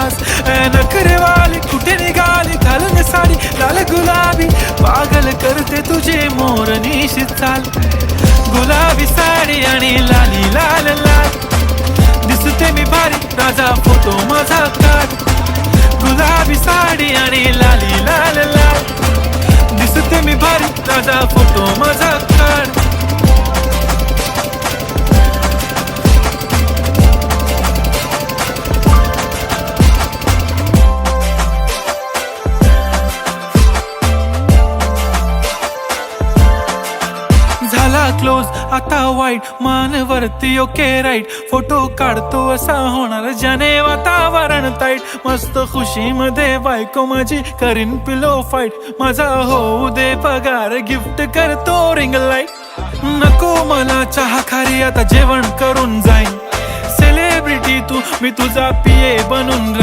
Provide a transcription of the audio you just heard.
Pass. नखरेवाली कुठे निघाली घालून साडी लाल गुलाबी, पागल करते तुझे मोरनीशी चाल. गुलाबी साडी आणि लाली लाल लाल, दिसते मी भारी राजा फोटो माझा काढ. गुलाबी साडी आणि लाली लाल लाल, दिसते मी भारी राजा फोटो माझा काढ. झाला क्लोज आता वाईट, मानवरती ओके राईट. फोटो काढतो असा होणार ज्याने वातावरण ताईट. मस्त खुशी मध्ये बायको माझी करीन पिलो फाईट. माझा होऊ दे पगार गिफ्ट करतो रिंग लाईट. नको मला चहा खारी आता जेवण करून जाईन. सेलिब्रिटी तू मी तुझा पिये बनून